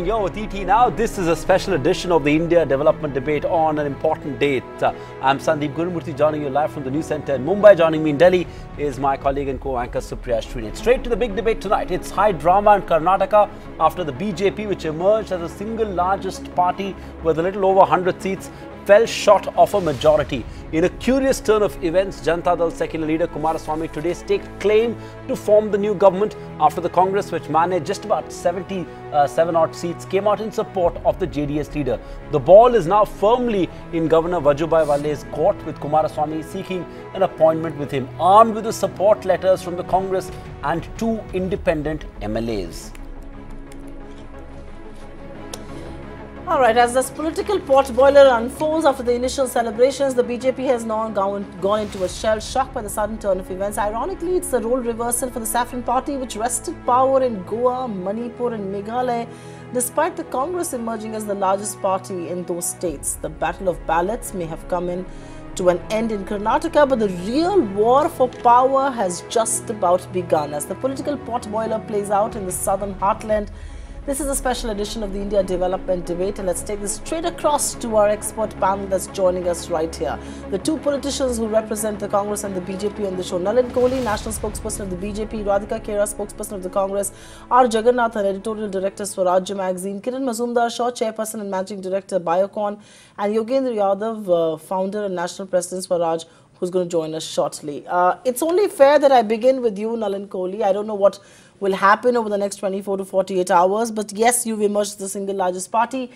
morning, you're with ET Now. This is a special edition of the India Development Debate on an important date. I'm Sandeep Gurumurthy, joining you live from the News Centre in Mumbai. Joining me in Delhi is my colleague and co-anchor Supriya Shrinate. Straight to the big debate tonight. It's high drama in Karnataka after the BJP, which emerged as the single largest party with a little over 100 seats, fell short of a majority. In a curious turn of events, Janata Dal's secular leader Kumaraswamy today staked claim to form the new government after the Congress, which managed just about 77 odd seats, came out in support of the JDS leader. The ball is now firmly in Governor Vajubhai Valle's court, with Kumaraswamy seeking an appointment with him, armed with the support letters from the Congress and 2 independent MLAs. All right, as this political potboiler unfolds after the initial celebrations, the BJP has now gone into a shell shock by the sudden turn of events. Ironically, it's the role reversal for the Saffron Party, which wrested power in Goa, Manipur and Meghalaya, despite the Congress emerging as the largest party in those states. The battle of ballots may have come to an end in Karnataka, but the real war for power has just about begun. As the political potboiler plays out in the southern heartland, this is a special edition of the India Development Debate, and let's take this straight across to our expert panel that's joining us right here. The 2 politicians who represent the Congress and the BJP on the show: Nalin Kohli, National Spokesperson of the BJP; Radhika Khera, Spokesperson of the Congress; R. Jagannathan, Editorial Director for Rajya Magazine; Kiran Mazumdar-Shaw, Chairperson and Managing Director, Biocon; and Yogendra Yadav, Founder and National President for Raj, who's going to join us shortly. It's only fair that I begin with you, Nalin Kohli. I don't know what will happen over the next 24 to 48 hours. But yes, you've emerged as the single largest party.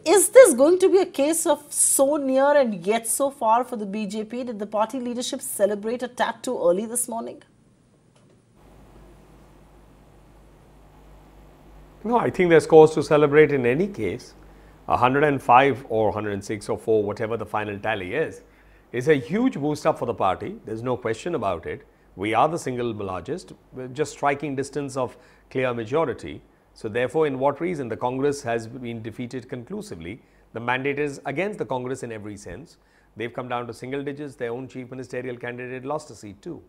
Is this going to be a case of so near and yet so far for the BJP? Did the party leadership celebrate a tad too early this morning? No, I think there's cause to celebrate in any case. 105 or 106 or 4, whatever the final tally is a huge boost up for the party. There's no question about it. We are the single largest, just striking distance of clear majority. So therefore, in what reason? The Congress has been defeated conclusively. The mandate is against the Congress in every sense. They've come down to single digits. Their own chief ministerial candidate lost a seat too.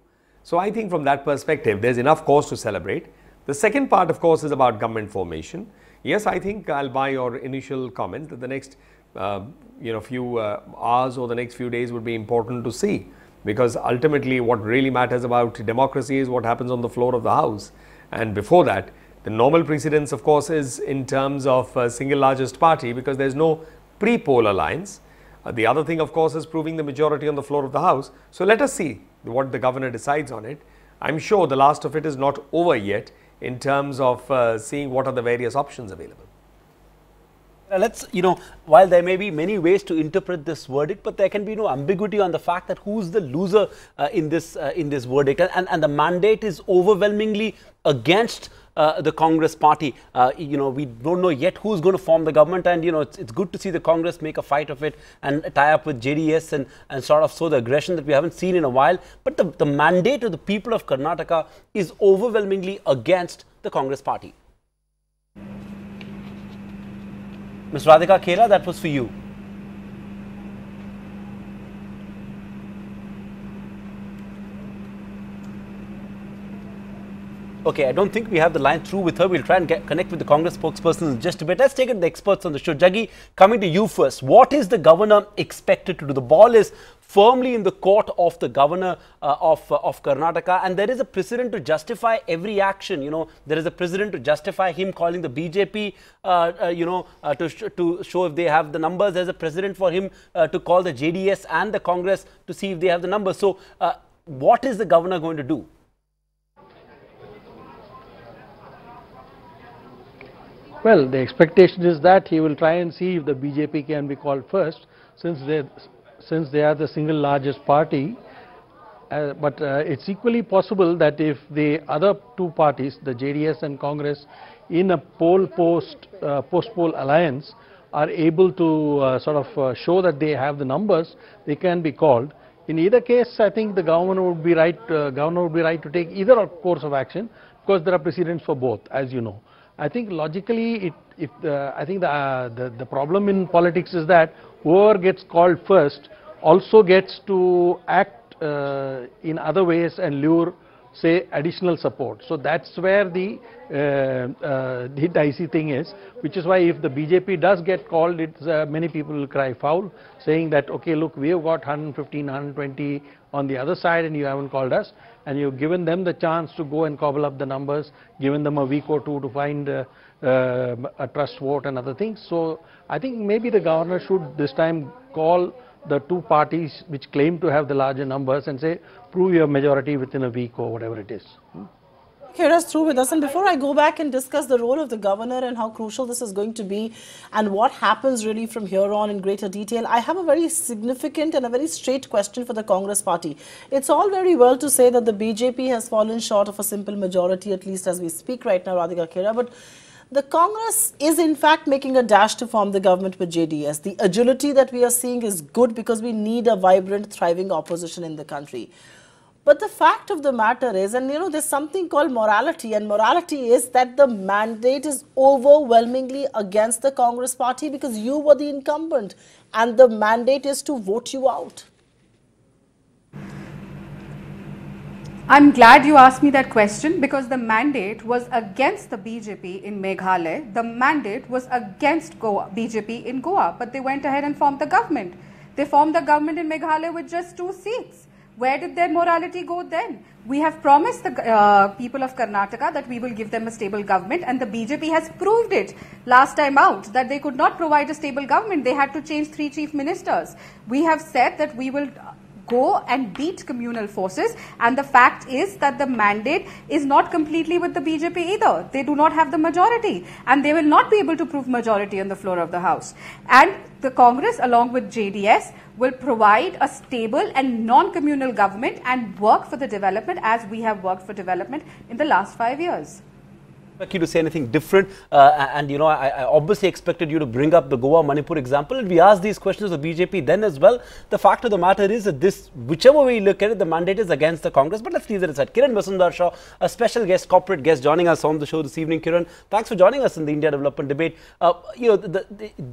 So I think from that perspective, there's enough cause to celebrate. The second part, of course, is about government formation. Yes, I think I'll buy your initial comment that the next few hours or the next few days would be important to see. Because ultimately what really matters about democracy is what happens on the floor of the House. And before that, the normal precedence, of course, is in terms of single largest party, because there's no pre-poll alliance. The other thing, of course, is proving the majority on the floor of the House. So let us see what the governor decides on it. I'm sure the last of it is not over yet in terms of seeing what are the various options available. Let's, while there may be many ways to interpret this verdict, but there can be no ambiguity on the fact that who's the loser in this verdict. And the mandate is overwhelmingly against the Congress party. We don't know yet who's going to form the government, and it's good to see the Congress make a fight of it and tie up with JDS and sort of show the aggression that we haven't seen in a while. But the mandate of the people of Karnataka is overwhelmingly against the Congress party. Ms. Radhika Khera, that was for you. Okay, I don't think we have the line through with her. We'll try and connect with the Congress spokesperson in just a bit. Let's take it to the experts on the show. Jaggi, coming to you first. What is the governor expected to do? The ball is firmly in the court of the governor of Karnataka, and there is a precedent to justify every action. There is a precedent to justify him calling the BJP, to show if they have the numbers. There's a precedent for him to call the JDS and the Congress to see if they have the numbers. So, what is the governor going to do? Well, the expectation is that he will try and see if the BJP can be called first, since they are the single largest party. But it's equally possible that if the other 2 parties, the JDS and Congress, in a post-poll alliance, are able to show that they have the numbers, they can be called. In either case, I think the governor would be right. To take either course of action, because there are precedents for both, as you know. I think logically, I think the problem in politics is that whoever gets called first also gets to act in other ways and lure say, additional support. So that's where the dicey thing is, which is why if the BJP does get called, it's, many people will cry foul, saying that, okay, look, we have got 115, 120 on the other side and you haven't called us, and you've given them the chance to go and cobble up the numbers, given them a week or two to find a trust vote and other things. So I think maybe the governor should this time call the two parties which claim to have the larger numbers and say, prove your majority within a week or whatever it is. Kira's through with us, and before I go back and discuss the role of the governor and how crucial this is going to be and what happens really from here on in greater detail, I have a very significant and a very straight question for the Congress party. It's all very well to say that the BJP has fallen short of a simple majority, at least as we speak right now, Radhika Kira, but the Congress is in fact making a dash to form the government with JDS. The agility that we are seeing is good because we need a vibrant, thriving opposition in the country. But the fact of the matter is, and you know, there's something called morality, and morality is that the mandate is overwhelmingly against the Congress party because you were the incumbent and the mandate is to vote you out. I'm glad you asked me that question because the mandate was against the BJP in Meghalaya. The mandate was against BJP in Goa, but they went ahead and formed the government. They formed the government in Meghalaya with just 2 seats. Where did their morality go then? We have promised the people of Karnataka that we will give them a stable government, and the BJP has proved it last time out that they could not provide a stable government. They had to change 3 chief ministers. We have said that we will go and beat communal forces, and the fact is that the mandate is not completely with the BJP either. They do not have the majority and they will not be able to prove majority on the floor of the House. And the Congress along with JDS will provide a stable and non-communal government and work for the development as we have worked for development in the last 5 years. You to say anything different, and you know, I obviously expected you to bring up the Goa Manipur example, and we asked these questions of the BJP then as well. The fact of the matter is that this, whichever way you look at it, the mandate is against the Congress, but let's leave that aside. Kiran Vasundhara Shaw, a special guest, corporate guest, joining us on the show this evening. Kiran, thanks for joining us in the India development debate. You know,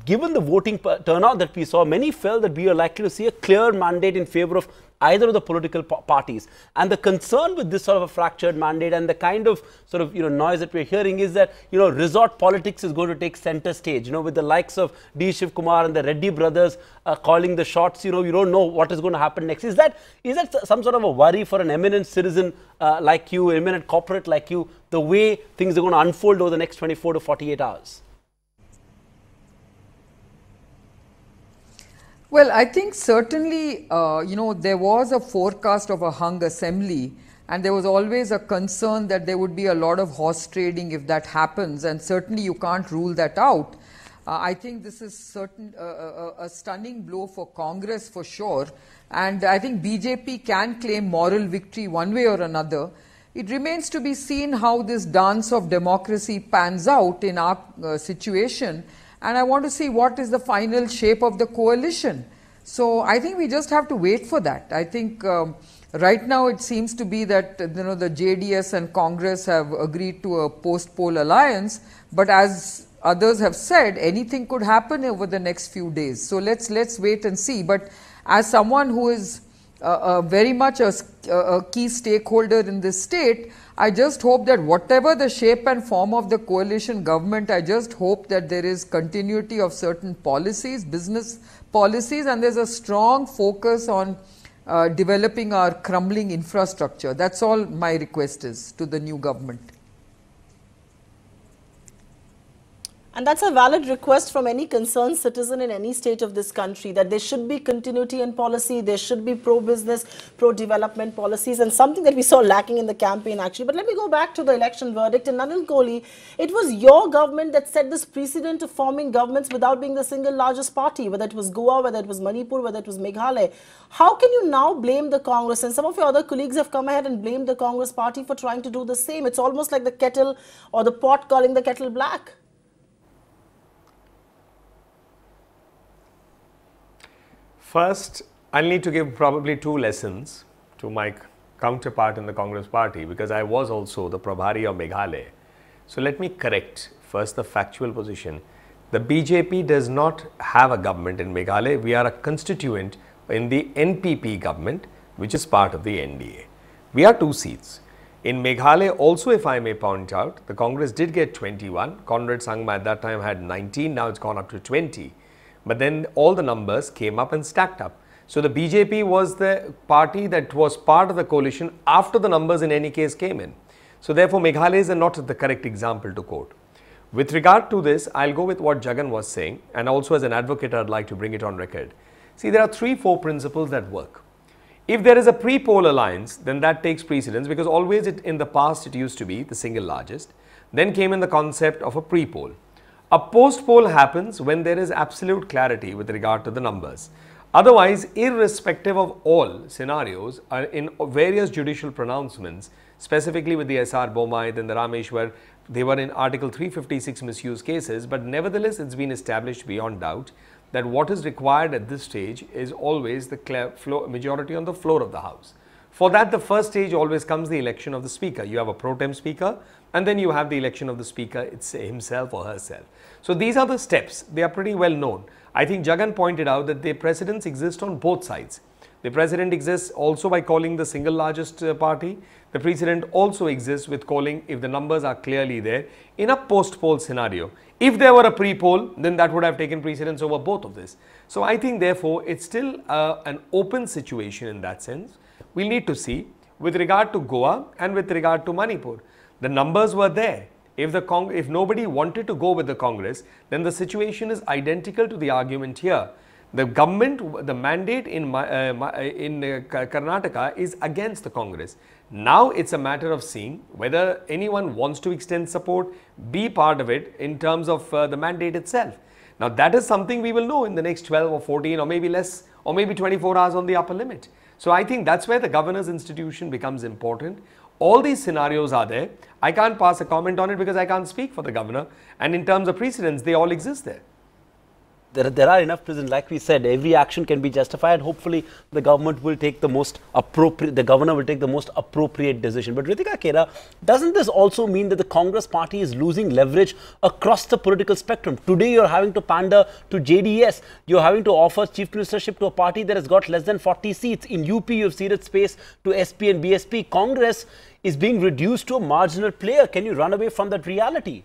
given the voting turnout that we saw, many felt that we are likely to see a clear mandate in favor of either of the political parties, and the concern with this sort of a fractured mandate and the kind of sort of, you know, noise that we're hearing is that, you know, resort politics is going to take center stage, you know, with the likes of D. Shiv Kumar and the Reddy brothers calling the shots. You know, you don't know what is going to happen next. Is that some sort of a worry for an eminent citizen like you, eminent corporate like you, the way things are going to unfold over the next 24 to 48 hours? Well, I think certainly, you know, there was a forecast of a hung assembly, and there was always a concern that there would be a lot of horse trading if that happens, and certainly you can't rule that out. I think this is a stunning blow for Congress for sure, and I think BJP can claim moral victory one way or another. It remains to be seen how this dance of democracy pans out in our situation. And I want to see what is the final shape of the coalition. So I think we just have to wait for that. I think right now it seems to be that, you know, the JDS and Congress have agreed to a post-poll alliance. But as others have said, anything could happen over the next few days. So let's wait and see. But as someone who is very much a key stakeholder in this state, I just hope that whatever the shape and form of the coalition government, I just hope that there is continuity of certain policies, business policies, and there's a strong focus on developing our crumbling infrastructure. That's all my request is to the new government. And that's a valid request from any concerned citizen in any state of this country, that there should be continuity in policy, there should be pro-business, pro-development policies, and something that we saw lacking in the campaign actually. But let me go back to the election verdict. In Anil Kohli, it was your government that set this precedent of forming governments without being the single largest party, whether it was Goa, whether it was Manipur, whether it was Meghalaya. How can you now blame the Congress? And some of your other colleagues have come ahead and blamed the Congress party for trying to do the same. It's almost like the kettle or the pot calling the kettle black. First, I'll need to give probably 2 lessons to my counterpart in the Congress party, because I was also the Prabhari of Meghalaya. So let me correct first the factual position. The BJP does not have a government in Meghalaya. We are a constituent in the NPP government, which is part of the NDA. We are 2 seats. In Meghalaya also, if I may point out, the Congress did get 21. Conrad Sangma at that time had 19, now it's gone up to 20. But then all the numbers came up and stacked up. So the BJP was the party that was part of the coalition after the numbers in any case came in. So therefore Meghalaya is not the correct example to quote. With regard to this, I'll go with what Jagan was saying, and also as an advocate I'd like to bring it on record. See, there are 3-4 principles that work. If there is a pre-poll alliance, then that takes precedence, because always in the past it used to be the single largest. Then came in the concept of a pre-poll. A post-poll happens when there is absolute clarity with regard to the numbers. Otherwise, irrespective of all scenarios, in various judicial pronouncements, specifically with the SR Bomai, then the Rameshwar, they were in Article 356 misuse cases, but nevertheless it's been established beyond doubt that what is required at this stage is always the majority on the floor of the House. For that, the first stage always comes the election of the Speaker. You have a pro tem Speaker, and then you have the election of the Speaker himself or herself. So these are the steps. They are pretty well known. I think Jagan pointed out that the precedents exist on both sides. The precedent exists also by calling the single largest party. The precedent also exists with calling, if the numbers are clearly there, in a post-poll scenario. If there were a pre-poll, then that would have taken precedence over both of this. So I think therefore it's still an open situation in that sense. We'll need to see with regard to Goa and with regard to Manipur. The numbers were there. If nobody wanted to go with the Congress, then the situation is identical to the argument here. The government, the mandate in Karnataka is against the Congress. Now it's a matter of seeing whether anyone wants to extend support, be part of it in terms of the mandate itself. Now that is something we will know in the next 12 or 14 or maybe less or maybe 24 hours on the upper limit. So I think that's where the governor's institution becomes important. All these scenarios are there. I can't pass a comment on it because I can't speak for the governor, and in terms of precedents, they all exist there. There are enough precedents. Like we said, every action can be justified. Hopefully, the government will take the most appropriate, the governor will take the most appropriate decision. But Ritika Kera, doesn't this also mean that the Congress party is losing leverage across the political spectrum? Today, you're having to pander to JDS. You're having to offer chief ministership to a party that has got less than 40 seats. In UP, you've ceded space to SP and BSP. Congress is being reduced to a marginal player. Can you run away from that reality?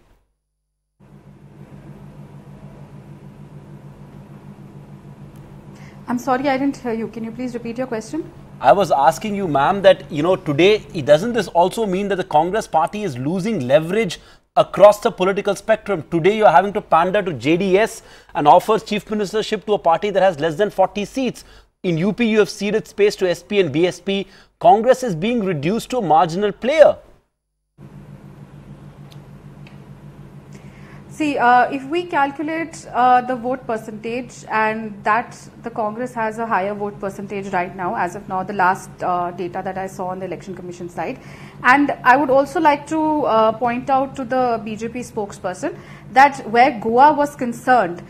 I'm sorry, I didn't hear you. Can you please repeat your question? I was asking you, ma'am, that, you know, today, doesn't this also mean that the Congress party is losing leverage across the political spectrum? Today, you're having to pander to JDS and offer chief ministership to a party that has less than 40 seats. In UP, you have ceded space to SP and BSP. Congress is being reduced to a marginal player. See, if we calculate the vote percentage, and that the Congress has a higher vote percentage right now, as of now, the last data that I saw on the Election Commission side. And I would also like to point out to the BJP spokesperson that where Goa was concerned,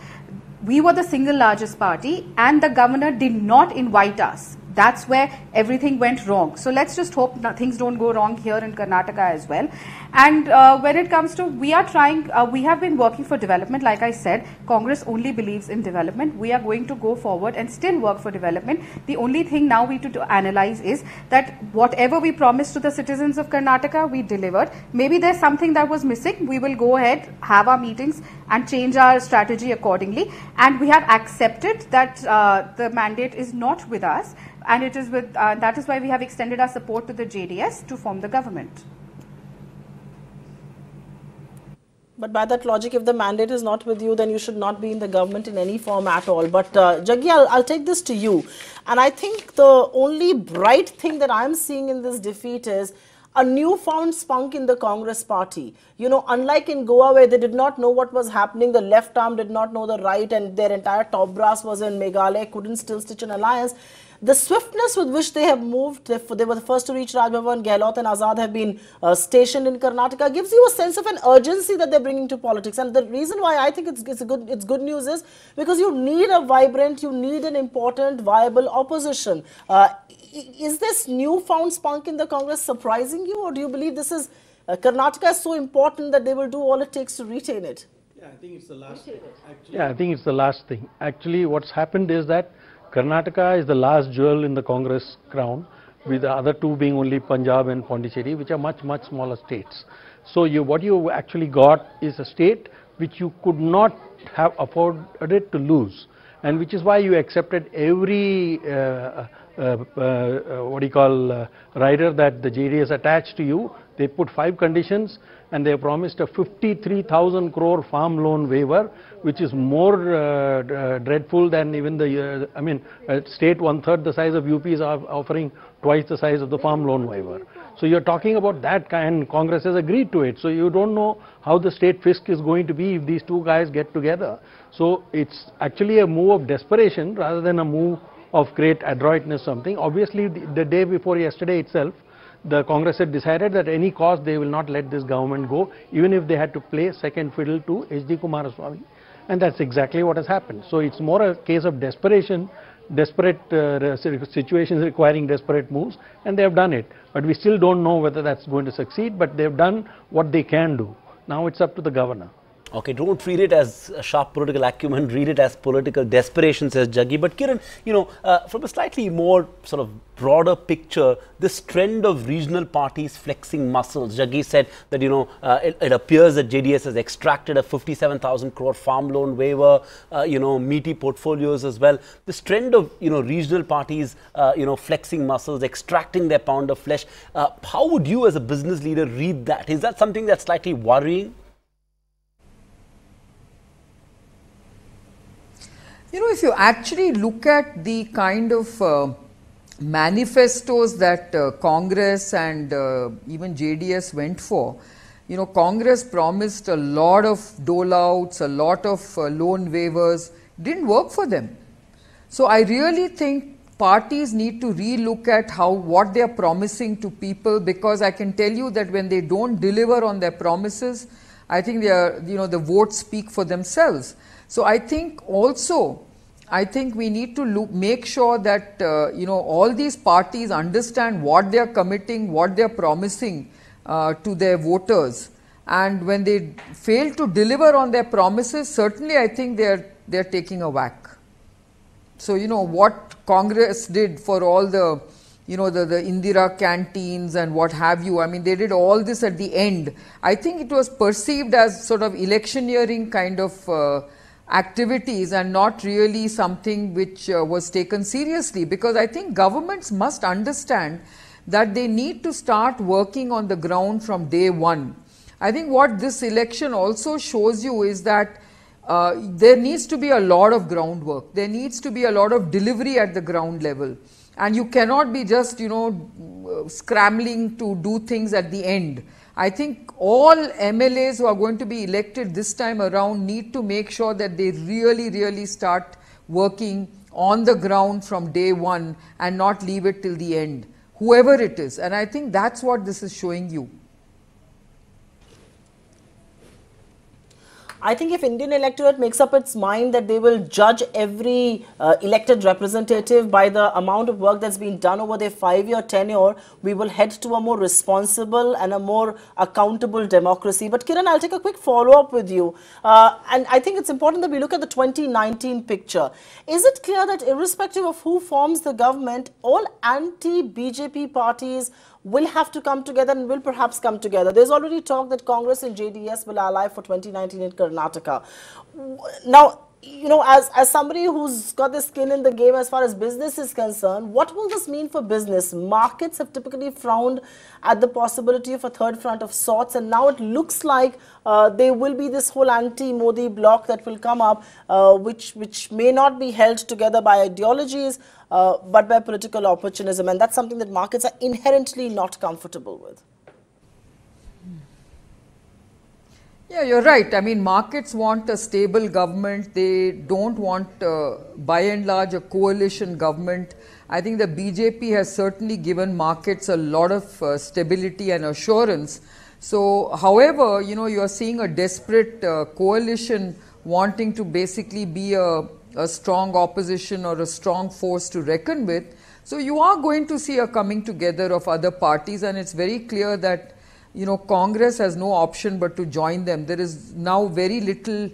we were the single largest party and the governor did not invite us. That's where everything went wrong. So let's just hope things don't go wrong here in Karnataka as well. And when it comes to, we are trying, we have been working for development. Like I said, Congress only believes in development. We are going to go forward and still work for development. The only thing now we need to analyze is that whatever we promised to the citizens of Karnataka, we delivered. Maybe there's something that was missing. We will go ahead, have our meetings and change our strategy accordingly. And we have accepted that the mandate is not with us. And it is with, that is why we have extended our support to the JDS to form the government. But by that logic, if the mandate is not with you, then you should not be in the government in any form at all. But Jaggi, I'll take this to you. And I think the only bright thing that I'm seeing in this defeat is a newfound spunk in the Congress party. You know, unlike in Goa where they did not know what was happening, the left arm did not know the right, and their entire top brass was in Meghalaya, couldn't still stitch an alliance. The swiftness with which they have moved, they were the first to reach Raj Bhavan, Gehlot and Azad have been stationed in Karnataka, gives you a sense of an urgency that they're bringing to politics. And the reason why I think it's good news is because you need a vibrant, you need an important, viable opposition. Is this newfound spunk in the Congress surprising you, or do you believe this is Karnataka is so important that they will do all it takes to retain it? Yeah, I think it's the last thing. Actually, I think it's the last thing. Actually, what's happened is that Karnataka is the last jewel in the Congress crown, with the other two being only Punjab and Pondicherry, which are much, much smaller states. So what you actually got is a state which you could not have afforded to lose, and which is why you accepted every rider that the JDS attached to you. They put 5 conditions, and they promised a 53,000 crore farm loan waiver, which is more dreadful than even the, state 1/3 the size of UP is offering twice the size of the farm loan waiver. So you're talking about that kind, Congress has agreed to it. So you don't know how the state fisc is going to be if these two guys get together. So it's actually a move of desperation rather than a move of great adroitness something. Obviously, the day before yesterday itself, the Congress had decided that at any cost they will not let this government go, even if they had to play second fiddle to H.D. Kumaraswamy. And that's exactly what has happened. So it's more a case of desperation, desperate situations requiring desperate moves, and they have done it. But we still don't know whether that's going to succeed, but they've done what they can do. Now it's up to the governor. Okay, don't treat it as a sharp political acumen, read it as political desperation, says Jaggi. But Kiran, from a slightly more sort of broader picture, this trend of regional parties flexing muscles, Jaggi said that, it appears that JDS has extracted a 57,000 crore farm loan waiver, meaty portfolios as well. This trend of, regional parties, flexing muscles, extracting their pound of flesh, how would you as a business leader read that? Is that something that's slightly worrying? If you actually look at the kind of manifestos that Congress and even JDS went for, Congress promised a lot of dole-outs, a lot of loan waivers, didn't work for them. So I really think parties need to relook at what they are promising to people, because I can tell you that when they don't deliver on their promises, I think they are, the votes speak for themselves. So I think we need to make sure that all these parties understand what they are committing, what they are promising to their voters, and when they fail to deliver on their promises, certainly I think they are taking a whack. So what Congress did for all the the Indira canteens and what have you, I mean, they did all this at the end. I think it was perceived as sort of electioneering kind of activities and not really something which was taken seriously, because I think governments must understand that they need to start working on the ground from day one. I think what this election also shows you is that there needs to be a lot of groundwork. There needs to be a lot of delivery at the ground level, and you cannot be just scrambling to do things at the end. I think all MLAs who are going to be elected this time around need to make sure that they really start working on the ground from day one and not leave it till the end, whoever it is. And I think that's what this is showing you. I think if Indian electorate makes up its mind that they will judge every elected representative by the amount of work that's been done over their 5-year tenure, we will head to a more responsible and a more accountable democracy. But Kiran, I'll take a quick follow-up with you. And I think it's important that we look at the 2019 picture. Is it clear that irrespective of who forms the government, all anti-BJP parties will have to come together and will perhaps come together? There's already talk that Congress and JDS will ally for 2019 in Karnataka. Now, as somebody who's got the skin in the game as far as business is concerned, what will this mean for business? Markets have typically frowned at the possibility of a third front of sorts, and now it looks like there will be this whole anti-Modi bloc that will come up, which may not be held together by ideologies, but by political opportunism, and that's something that markets are inherently not comfortable with. Yeah, you're right. I mean, markets want a stable government. They don't want, by and large, a coalition government. I think the BJP has certainly given markets a lot of stability and assurance. So, however, you're seeing a desperate coalition wanting to basically be a strong opposition or a strong force to reckon with. So, you are going to see a coming together of other parties, and it's very clear that Congress has no option but to join them. There is now very little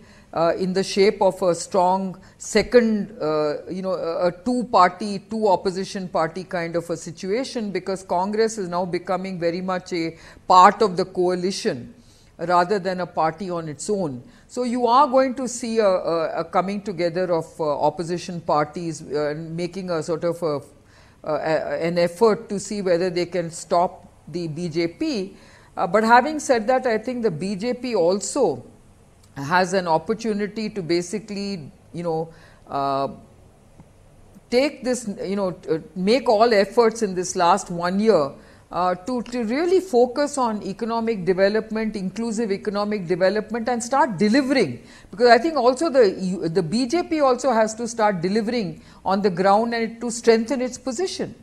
in the shape of a strong second, a two-party, two-opposition party kind of a situation, because Congress is now becoming very much a part of the coalition rather than a party on its own. So you are going to see a coming together of opposition parties making a sort of an effort to see whether they can stop the BJP. But having said that, I think the BJP also has an opportunity to basically, take this, make all efforts in this last 1 year to really focus on economic development, inclusive economic development, and start delivering. Because I think also the BJP also has to start delivering on the ground and to strengthen its position.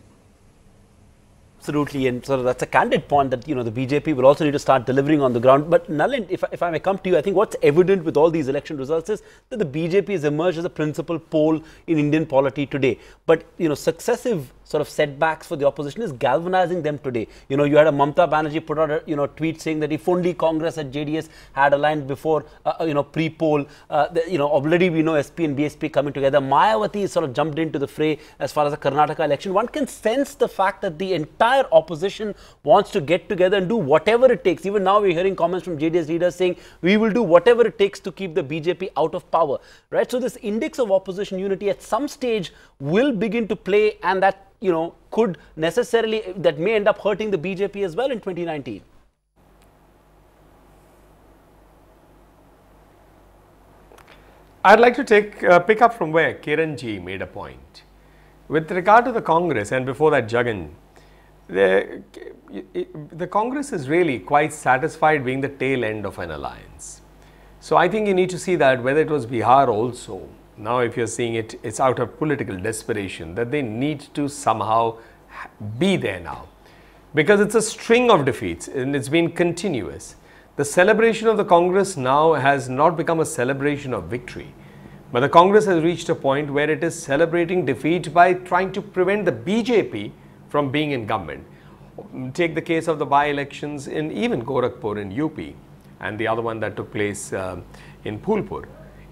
Absolutely, and so that's a candid point that the BJP will also need to start delivering on the ground. But Nalin, if I may come to you, I think what's evident with all these election results is that the BJP has emerged as a principal pole in Indian polity today. But successive sort of setbacks for the opposition is galvanizing them today. You had a Mamata Banerjee put out a tweet saying that if only Congress and JDS had aligned before pre-poll, already we know SP and BSP coming together. Mayawati sort of jumped into the fray as far as the Karnataka election. One can sense the fact that the entire opposition wants to get together and do whatever it takes. Even now we're hearing comments from JDS leaders saying we will do whatever it takes to keep the BJP out of power, right? So this index of opposition unity at some stage will begin to play, and that could necessarily, that may end up hurting the BJP as well in 2019. I'd like to pick up from where Kiranji made a point. With regard to the Congress, and before that Jagan, the Congress is really quite satisfied being the tail end of an alliance. So I think you need to see that whether it was Bihar also. Now if you're seeing it, it's out of political desperation that they need to somehow be there now. Because it's a string of defeats and it's been continuous. The celebration of the Congress now has not become a celebration of victory. But the Congress has reached a point where it is celebrating defeat by trying to prevent the BJP from being in government. Take the case of the by-elections in even Gorakhpur in UP and the other one that took place in Phulpur.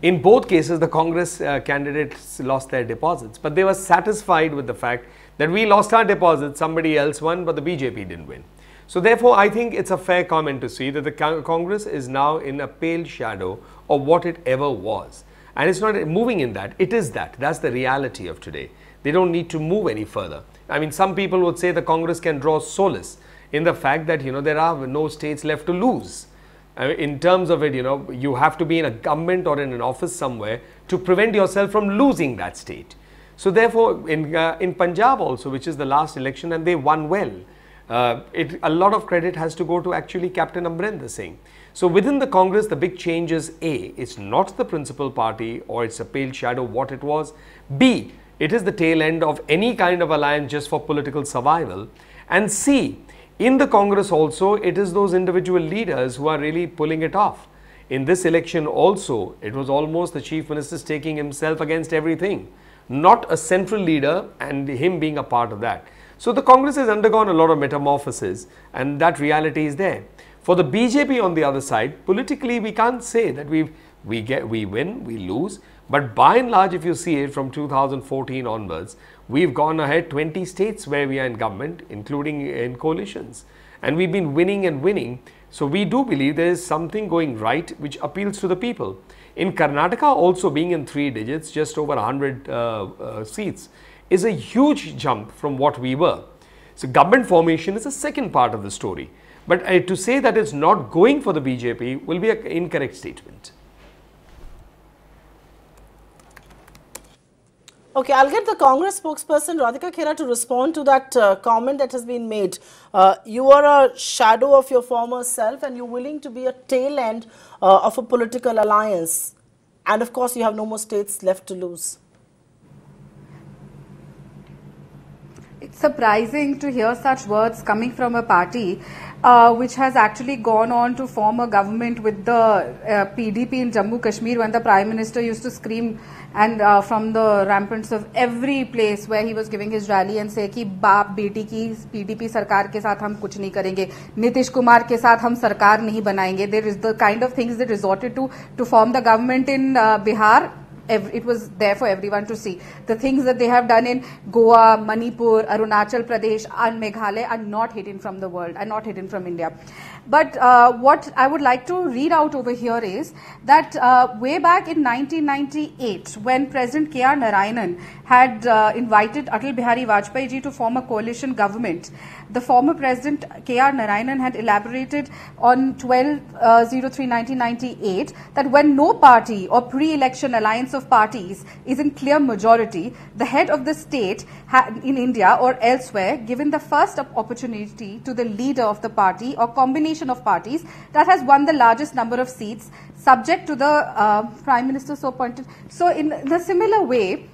In both cases, the Congress candidates lost their deposits, but they were satisfied with the fact that we lost our deposits, somebody else won, but the BJP didn't win. So therefore, I think it's a fair comment to see that the Congress is now in a pale shadow of what it ever was. And it's not moving in that, it is that. That's the reality of today. They don't need to move any further. I mean, some people would say the Congress can draw solace in the fact that, there are no states left to lose. In terms of it, you have to be in a government or in an office somewhere to prevent yourself from losing that state. So therefore, in Punjab also, which is the last election, and they won well, a lot of credit has to go to actually Captain Amrinder Singh. So within the Congress, the big change is A, it's not the principal party or it's a pale shadow of what it was. B, it is the tail end of any kind of alliance just for political survival. And C, in the Congress also, it is those individual leaders who are really pulling it off. In this election also, it was almost the Chief Minister staking himself against everything, not a central leader and him being a part of that. So the Congress has undergone a lot of metamorphosis and that reality is there. For the BJP on the other side, politically we can't say that we win, we lose, but by and large if you see it from 2014 onwards, we've gone ahead 20 states where we are in government, including in coalitions. And we've been winning and winning. So we do believe there is something going right which appeals to the people. In Karnataka also being in 3 digits, just over 100 seats, is a huge jump from what we were. So government formation is the second part of the story. But to say that it's not going for the BJP will be an incorrect statement. Okay, I'll get the Congress spokesperson Radhika Khera to respond to that comment that has been made. You are a shadow of your former self and you're willing to be a tail end of a political alliance. And of course, you have no more states left to lose. It's surprising to hear such words coming from a party which has actually gone on to form a government with the PDP in Jammu Kashmir, when the Prime Minister used to scream and from the ramparts of every place where he was giving his rally and say कि बाप बेटी की PDP सरकार के साथ हम कुछ नहीं करेंगे, नीतीश कुमार के साथ हम सरकार नहीं बनाएंगे. There is the kind of things they resorted to form the government in Bihar. It was there for everyone to see. The things that they have done in Goa, Manipur, Arunachal Pradesh and Meghalaya are not hidden from the world, are not hidden from India. But what I would like to read out over here is that way back in 1998, when President K.R. Narayanan had invited Atal Bihari Vajpayee ji to form a coalition government, the former President K.R. Narayanan had elaborated on 12/03/1998 that when no party or pre-election alliance of parties is in clear majority, the head of the state in India or elsewhere given the first opportunity to the leader of the party or combination of parties that has won the largest number of seats, subject to the Prime Minister so appointed. So in a similar way,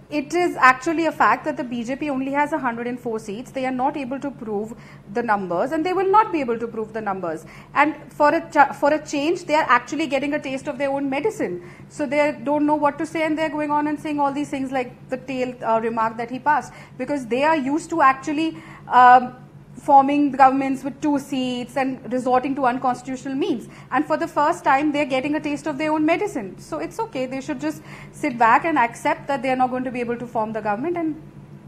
it is actually a fact that the BJP only has 104 seats. They are not able to prove the numbers, and they will not be able to prove the numbers. And for a change, they are actually getting a taste of their own medicine. So they don't know what to say, and they are going on and saying all these things like the tail remark that he passed, because they are used to actually forming governments with 2 seats and resorting to unconstitutional means. And for the first time, they're getting a taste of their own medicine. So it's okay. They should just sit back and accept that they're not going to be able to form the government and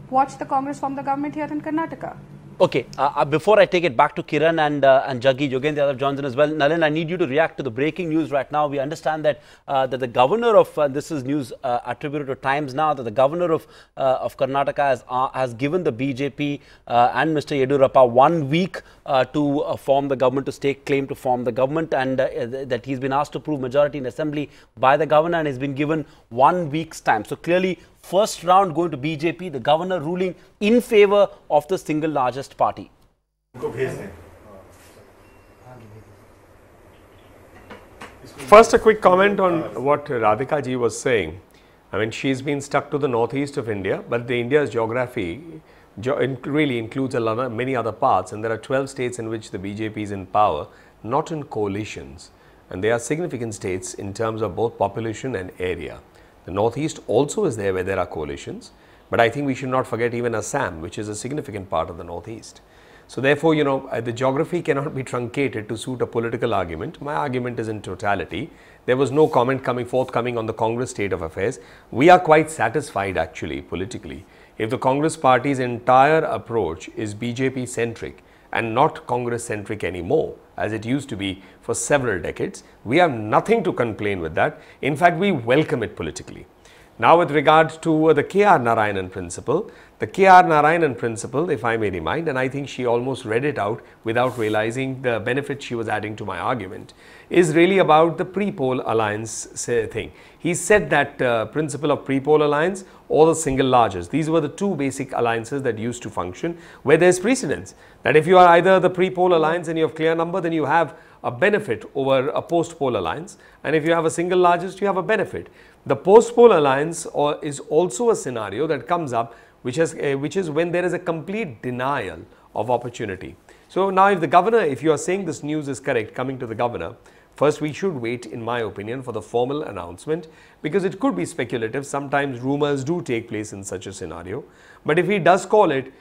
watch the Congress form the government here in Karnataka. Okay, before I take it back to Kiran and Jaggi, Yogendra Yadav joins in as well. Nalin, I need you to react to the breaking news right now. We understand that that the governor of this is news attributed to Times Now, that the governor of Karnataka has given the BJP and Mr. Yediyurappa 1 week to form the government, to stake claim to form the government, and that he's been asked to prove majority in assembly by the governor and has been given 1 week's time. So clearly, first round going to BJP, the governor ruling in favor of the single largest party. First, a quick comment on what Radhika ji was saying. I mean, she's been stuck to the northeast of India, but India's geography really includes many other parts, and there are 12 states in which the BJP is in power, not in coalitions. And they are significant states in terms of both population and area. The northeast also is there where there are coalitions, but I think we should not forget even Assam, which is a significant part of the northeast. So therefore, you know, the geography cannot be truncated to suit a political argument. My argument is in totality. There was no comment forthcoming on the Congress state of affairs. We are quite satisfied actually politically. If the Congress party's entire approach is BJP centric and not Congress centric anymore, as it used to be for several decades, we have nothing to complain with that. In fact, we welcome it politically. Now, with regard to the K.R. Narayanan principle, the K.R. Narayanan principle, if I may remind, and I think she almost read it out without realizing the benefit she was adding to my argument, is really about the pre-poll alliance thing. He said that principle of pre-poll alliance or the single largest. These were the 2 basic alliances that used to function where there is precedence. That if you are either the pre-poll alliance and you have clear number, then you have a benefit over a post-poll alliance. And if you have a single largest, you have a benefit. The post-poll alliance is also a scenario that comes up which is when there is a complete denial of opportunity. So now if you are saying this news is correct coming to the governor, first we should wait, in my opinion, for the formal announcement, because it could be speculative. Sometimes rumors do take place in such a scenario. But if he does call it,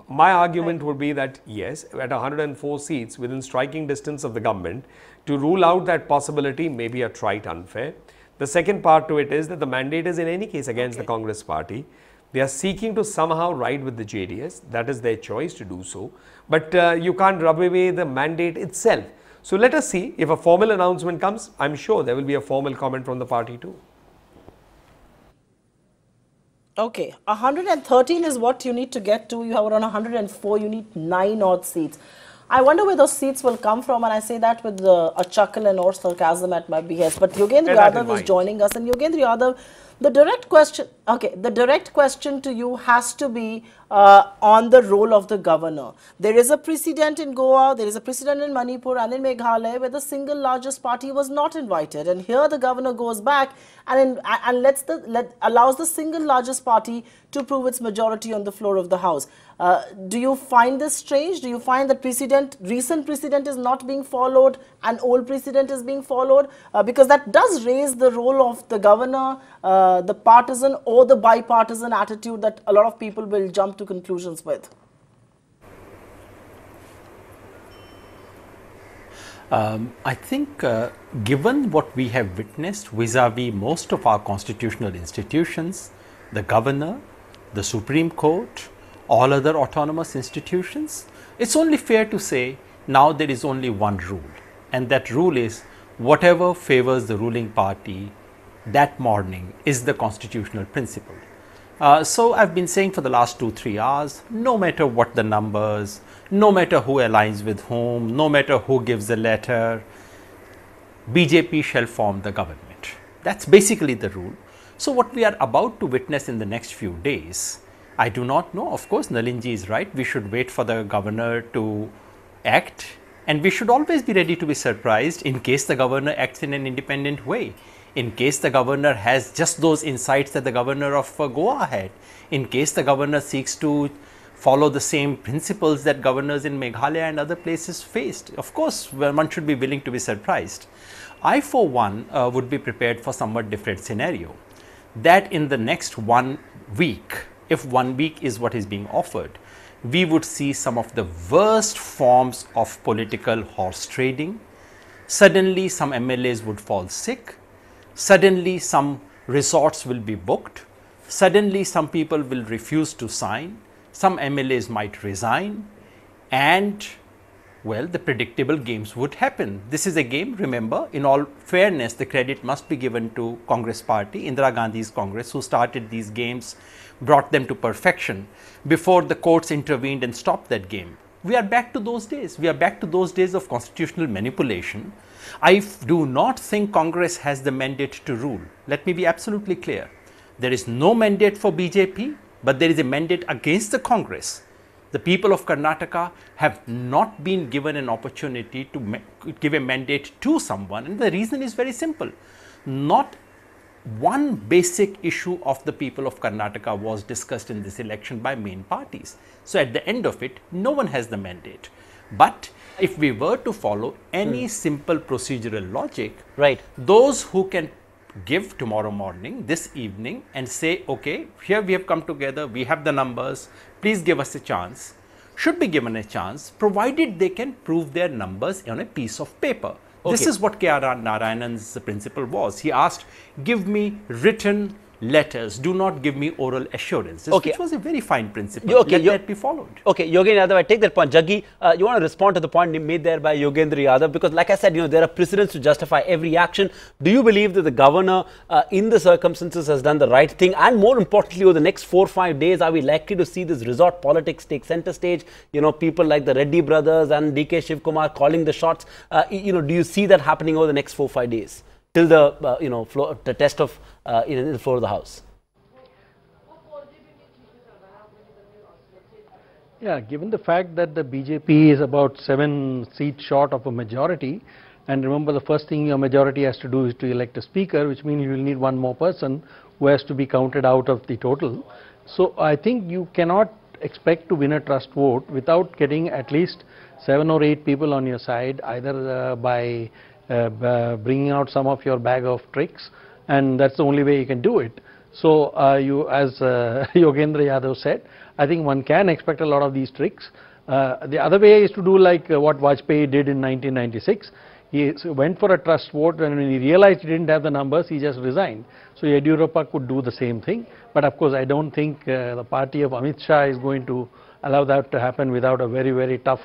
my argument would be that yes, at 104 seats within striking distance of the government, to rule out that possibility may be a trite unfair. The second part to it is that the mandate is in any case against the Congress party. They are seeking to somehow ride with the JDS. That is their choice to do so. But you can't rub away the mandate itself. So let us see if a formal announcement comes. I'm sure there will be a formal comment from the party too. Okay, 113 is what you need to get to. You have around 104, you need 9 odd seats. I wonder where those seats will come from, and I say that with a chuckle and or sarcasm at my behest. But Yogendra Yadav is joining us, and Yogendra Yadav, The direct question, okay, the direct question to you has to be on the role of the governor. There is a precedent in Goa, there is a precedent in Manipur and in Meghalaya where the single largest party was not invited, and here the governor goes back and allows the single largest party to prove its majority on the floor of the House. Do you find this strange? Do you find that recent precedent is not being followed and old precedent is being followed? Because that does raise the role of the governor, the partisan or the bipartisan attitude that a lot of people will jump to conclusions with. I think given what we have witnessed vis-a-vis most of our constitutional institutions, the governor, the Supreme Court, all other autonomous institutions, it's only fair to say now there is only one rule, and that rule is whatever favors the ruling party that morning is the constitutional principle. So I've been saying for the last 2-3 hours, no matter what the numbers, no matter who aligns with whom, no matter who gives the letter, BJP shall form the government. That's basically the rule. So what we are about to witness in the next few days, I do not know. Of course, Nalinji is right. We should wait for the governor to act, and we should always be ready to be surprised in case the governor acts in an independent way. In case the governor has just those insights that the governor of Goa had, in case the governor seeks to follow the same principles that governors in Meghalaya and other places faced. Of course, one should be willing to be surprised. I, for one, would be prepared for somewhat different scenario. That in the next 1 week, if 1 week is what is being offered, we would see some of the worst forms of political horse trading. Suddenly, some MLAs would fall sick. Suddenly, some resorts will be booked. Suddenly, some people will refuse to sign. Some MLAs might resign, and well, the predictable games would happen. This is a game, remember, in all fairness, the credit must be given to Congress party, Indira Gandhi's Congress, who started these games, brought them to perfection before the courts intervened and stopped that game. We are back to those days. We are back to those days of constitutional manipulation. I do not think Congress has the mandate to rule. Let me be absolutely clear. There is no mandate for BJP, but there is a mandate against the Congress. The people of Karnataka have not been given an opportunity to give a mandate to someone, and the reason is very simple. Not one basic issue of the people of Karnataka was discussed in this election by main parties. So at the end of it, no one has the mandate. But if we were to follow any simple procedural logic, right, those who can give tomorrow morning, this evening, and say, okay, here we have come together, we have the numbers, please give us a chance, should be given a chance, provided they can prove their numbers on a piece of paper. Okay. This is what K.R. Narayanan's principle was. He asked, give me written letters, do not give me oral assurances, which was a very fine principle. Let that be followed. Okay, Yogendra Yadav, I take that point. Jaggi, you want to respond to the point made there by Yogendra Yadav, because like I said, there are precedents to justify every action. Do you believe that the governor in the circumstances has done the right thing? And more importantly, over the next 4 or 5 days, are we likely to see this resort politics take center stage? People like the Reddy brothers and DK Shivkumar calling the shots. Do you see that happening over the next 4 or 5 days? Till the the test of in the floor of the House. Yeah, given the fact that the BJP is about 7 seats short of a majority, and remember the first thing your majority has to do is to elect a speaker, which means you will need one more person who has to be counted out of the total. So I think you cannot expect to win a trust vote without getting at least 7 or 8 people on your side, either by bringing out some of your bag of tricks, and that's the only way you can do it. So as Yogendra Yadav said, I think one can expect a lot of these tricks. The other way is to do like what Vajpayee did in 1996. He went for a trust vote, and when he realized he didn't have the numbers, he just resigned. So Yediyurappa could do the same thing, but of course I don't think the party of Amit Shah is going to allow that to happen without a very, very tough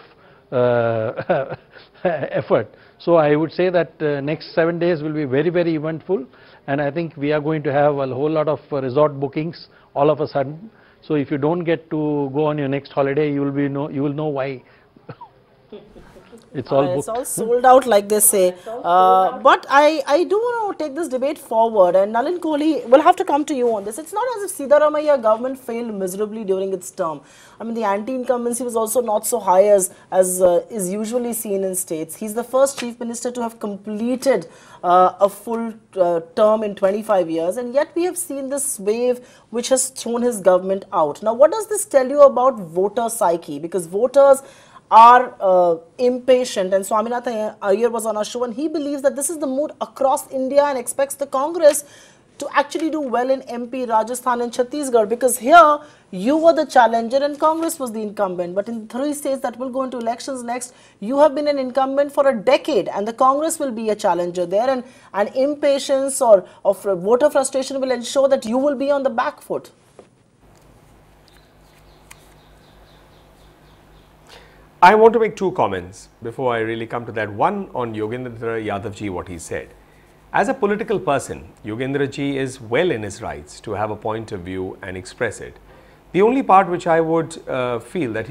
effort. So I would say that next 7 days will be very, very eventful, and I think we are going to have a whole lot of resort bookings all of a sudden. So if you don't get to go on your next holiday, you will know why. It's all booked. It's all sold out, like they say. But I do want to take this debate forward, and Nalin Kohli will have to come to you on this. It's not as if Siddaramaiah government failed miserably during its term. I mean, the anti-incumbency was also not so high as is usually seen in states. He's the first chief minister to have completed a full term in 25 years, and yet we have seen this wave which has thrown his government out. Now, what does this tell you about voter psyche? Because voters are impatient, and Swaminathan Iyer was on our show, and he believes that this is the mood across India and expects the Congress to actually do well in MP, Rajasthan and Chhattisgarh, because here you were the challenger and Congress was the incumbent. But in 3 states that will go into elections next, you have been an incumbent for a decade and the Congress will be a challenger there, and impatience or voter frustration will ensure that you will be on the back foot. I want to make 2 comments before I really come to that. One on Yogendra Yadavji, what he said. As a political person, Yogendra ji is well in his rights to have a point of view and express it. The only part which I would feel that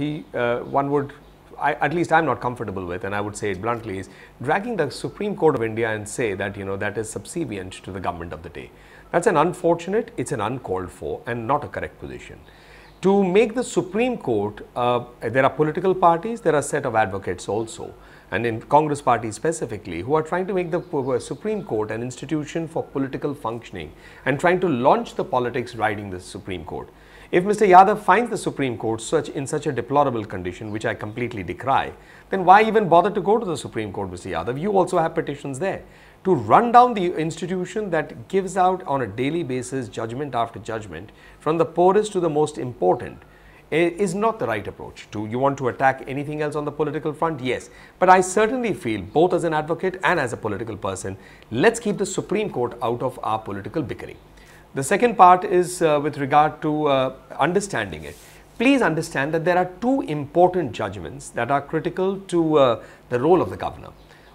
at least I'm not comfortable with, and I would say it bluntly, is dragging the Supreme Court of India and say that, that is subservient to the government of the day. That's an unfortunate, it's an uncalled for and not a correct position. To make the Supreme Court, there are political parties, there are a set of advocates also, and in Congress party specifically, who are trying to make the Supreme Court an institution for political functioning and trying to launch the politics riding the Supreme Court. If Mr. Yadav finds the Supreme Court in such a deplorable condition, which I completely decry, then why even bother to go to the Supreme Court, Mr. Yadav? You also have petitions there. To run down the institution that gives out on a daily basis judgment after judgment, from the poorest to the most important, is not the right approach. You want to attack anything else on the political front? Yes. But I certainly feel, both as an advocate and as a political person, let's keep the Supreme Court out of our political bickering. The second part is with regard to understanding it. Please understand that there are 2 important judgments that are critical to the role of the governor.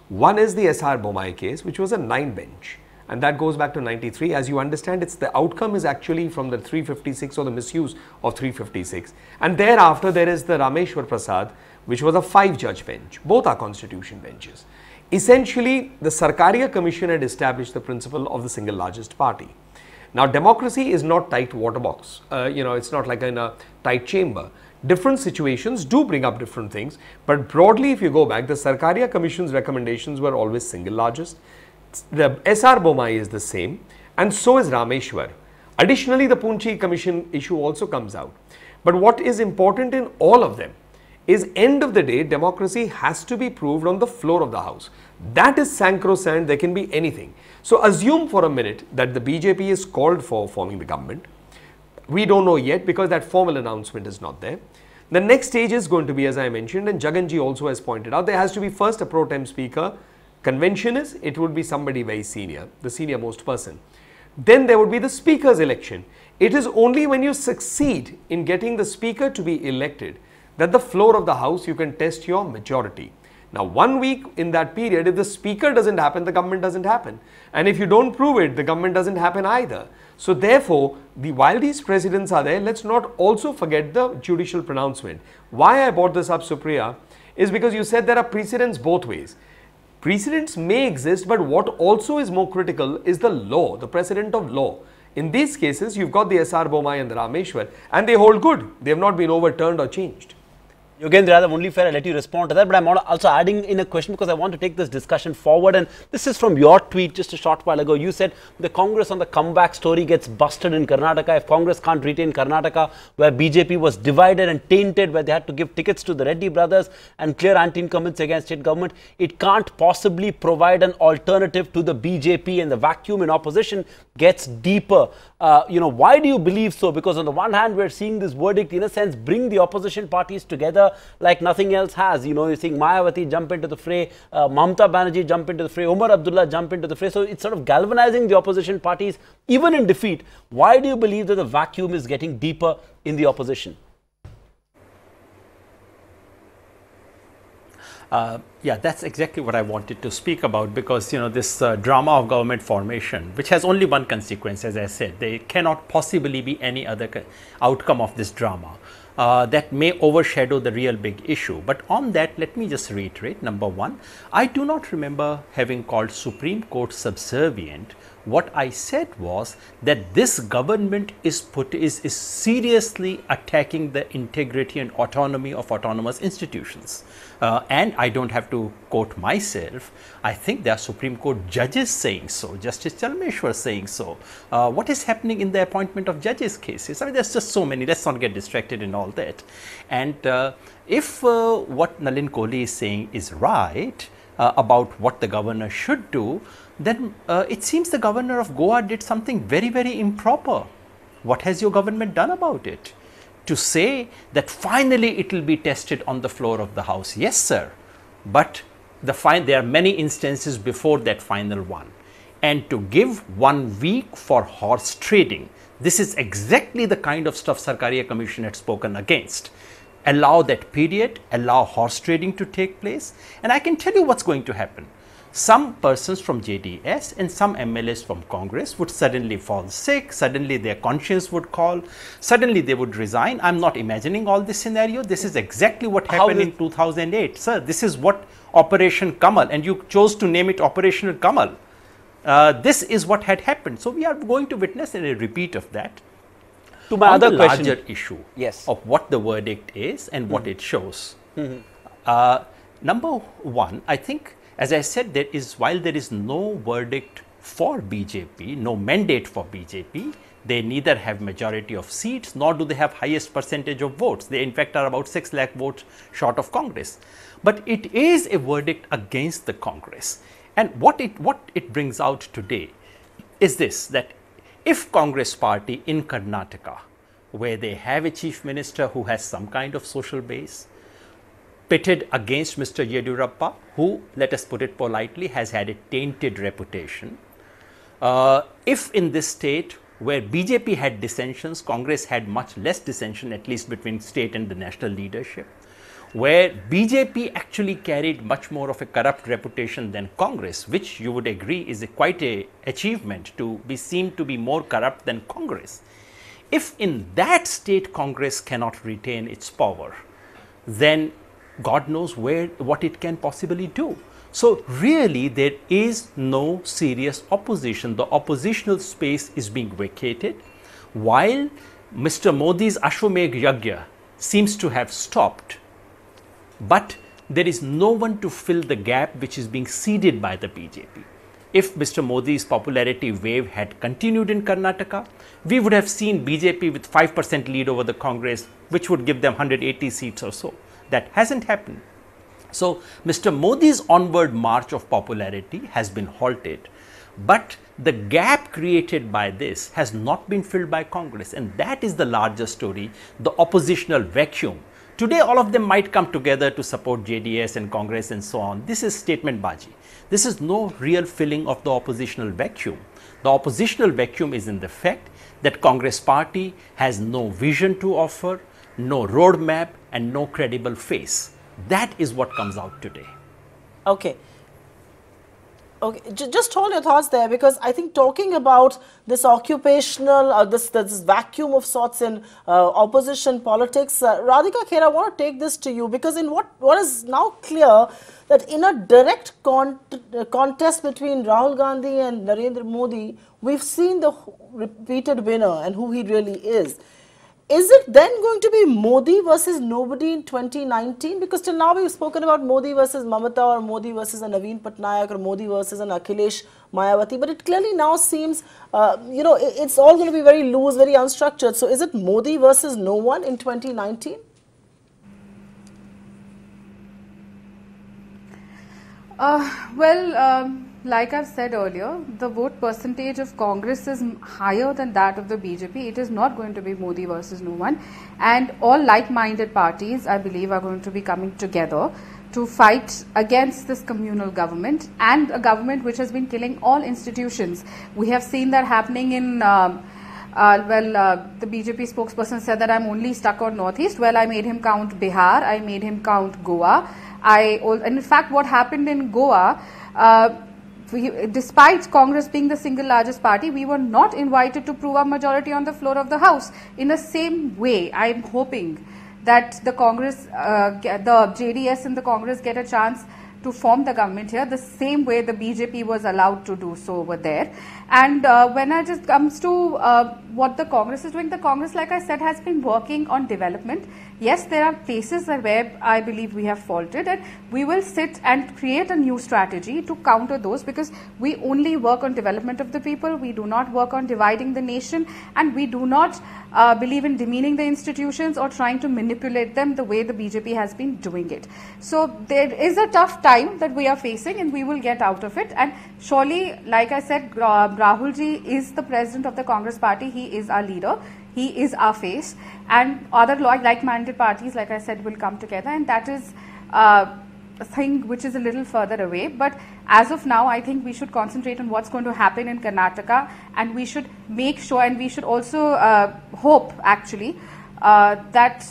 One is the S.R. Bommai case, which was a 9-bench, and that goes back to 93. As you understand, the outcome is actually from the 356 or the misuse of 356. And thereafter, there is the Rameshwar Prasad, which was a 5-judge bench. Both are constitution benches. Essentially, the Sarkaria Commission had established the principle of the single largest party. Now, democracy is not tight water box. It's not like in a tight chamber. Different situations do bring up different things, but broadly, if you go back, the Sarkaria Commission's recommendations were always single largest. The S.R. Bommai is the same, and so is Rameshwar. Additionally, the Poonchi Commission issue also comes out. But what is important in all of them is, end of the day, democracy has to be proved on the floor of the house. That is sacrosanct. There can be anything. So assume for a minute that the BJP is called for forming the government. We don't know yet because that formal announcement is not there. The next stage is going to be, as I mentioned, and Jaganji also has pointed out, there has to be first a pro tem speaker. Convention is, it would be somebody very senior, the senior most person. Then there would be the speaker's election. It is only when you succeed in getting the speaker to be elected that the floor of the house you can test your majority. Now, 1 week in that period, if the speaker doesn't happen, the government doesn't happen. And if you don't prove it, the government doesn't happen either. So therefore, while these precedents are there, let's not also forget the judicial pronouncement. Why I brought this up, Supriya, is because you said there are precedents both ways. Precedents may exist, but what also is more critical is the law, the precedent of law. In these cases, you've got the S.R. Bommai and the Rameshwar, and they hold good. They have not been overturned or changed. Yogendra, only fair I let you respond to that, but I'm also adding in a question because I want to take this discussion forward, and this is from your tweet just a short while ago. You said the Congress on the comeback story gets busted in Karnataka. If Congress can't retain Karnataka, where BJP was divided and tainted, where they had to give tickets to the Reddy brothers and clear anti-incumbency against state government, it can't possibly provide an alternative to the BJP, and the vacuum in opposition gets deeper. Why do you believe so? Because on the one hand, we're seeing this verdict, in a sense, bring the opposition parties together like nothing else has. You're seeing Mayawati jump into the fray, Mamata Banerjee jump into the fray, Umar Abdullah jump into the fray. So it's sort of galvanizing the opposition parties, even in defeat. Why do you believe that the vacuum is getting deeper in the opposition? Yeah, that's exactly what I wanted to speak about, because this drama of government formation, which has only one consequence, as I said, there cannot possibly be any other outcome of this drama. that may overshadow the real big issue. But on that, let me just reiterate, number one, I do not remember having called Supreme Court subservient. What I said was that this government is seriously attacking the integrity and autonomy of autonomous institutions. And I don't have to quote myself. I think there are Supreme Court judges saying so, Justice Chalmeshwar saying so. What is happening in the appointment of judges cases? I mean, there's just so many. Let's not get distracted in all that. And if what Nalin Kohli is saying is right about what the governor should do, then it seems the governor of Goa did something very, very improper. What has your government done about it? To say that finally it will be tested on the floor of the House. Yes, sir. But there are many instances before that final one. And to give 1 week for horse trading, this is exactly the kind of stuff Sarkaria Commission had spoken against. Allow that period, allow horse trading to take place, and I can tell you what's going to happen. Some persons from JDS and some MLAs from Congress would suddenly fall sick, suddenly their conscience would call, suddenly they would resign. I'm not imagining all this scenario. This is exactly what happened in 2008. Sir, this is what Operation Kamal, and you chose to name it Operational Kamal. This is what had happened. So we are going to witness a repeat of that. To my other question, larger issue of what the verdict is and what it shows. Number one, I think, as I said, while there is no verdict for BJP, no mandate for BJP, they neither have majority of seats nor do they have highest percentage of votes. They in fact are about 6 lakh votes short of Congress. But it is a verdict against the Congress. And what it brings out today is this, that if Congress party in Karnataka, where they have a chief minister who has some kind of social base, pitted against Mr. Yediyurappa, who, let us put it politely, has had a tainted reputation. If in this state where BJP had dissensions, Congress had much less dissension, at least between state and the national leadership, where BJP actually carried much more of a corrupt reputation than Congress, which you would agree is quite an achievement to be seen to be more corrupt than Congress. If in that state Congress cannot retain its power, then God knows what it can possibly do. So really there is no serious opposition. The oppositional space is being vacated, while Mr. Modi's Ashwamedh Yagya seems to have stopped. But there is no one to fill the gap which is being ceded by the BJP. If Mr. Modi's popularity wave had continued in Karnataka, we would have seen BJP with 5% lead over the Congress, which would give them 180 seats or so. That hasn't happened. So Mr. Modi's onward march of popularity has been halted. But the gap created by this has not been filled by Congress, and that is the larger story, the oppositional vacuum. Today all of them might come together to support JDS and Congress and so on. This is statement baji. This is no real filling of the oppositional vacuum. The oppositional vacuum is in the fact that Congress party has no vision to offer, no roadmap and no credible face. That is what comes out today. Okay. Okay, just hold your thoughts there, because I think talking about this occupational, this vacuum of sorts in opposition politics, Radhika Kher, I want to take this to you, because in what is now clear, that in a direct contest between Rahul Gandhi and Narendra Modi, we've seen the repeated winner and who he really is. Is it then going to be Modi versus nobody in 2019? Because till now we've spoken about Modi versus Mamata, or Modi versus a Naveen Patnaik, or Modi versus an Akhilesh Mayawati. But it clearly now seems, it's all going to be very loose, very unstructured. So is it Modi versus no one in 2019? Like I've said earlier, the vote percentage of Congress is higher than that of the BJP. It is not going to be Modi versus no one. And all like-minded parties, I believe, are going to be coming together to fight against this communal government, and a government which has been killing all institutions. We have seen that happening in, the BJP spokesperson said that I'm only stuck on Northeast. Well, I made him count Bihar, I made him count Goa. And in fact, what happened in Goa, despite Congress being the single largest party, we were not invited to prove our majority on the floor of the House. In the same way, I am hoping that the Congress, the JDS and the Congress get a chance to form the government here the same way the BJP was allowed to do so over there. And when it just comes to what the Congress is doing, the Congress, like I said, has been working on development. Yes, there are places where I believe we have faulted, and we will sit and create a new strategy to counter those, because we only work on development of the people, we do not work on dividing the nation, and we do not believe in demeaning the institutions or trying to manipulate them the way the BJP has been doing it. So there is a tough time that we are facing, and we will get out of it. And surely, like I said, Rahul ji is the president of the Congress party, he is our leader. He is our face, and other like-minded parties, like I said, will come together, and that is a thing which is a little further away. But as of now, I think we should concentrate on what's going to happen in Karnataka, and we should make sure, and we should also hope actually that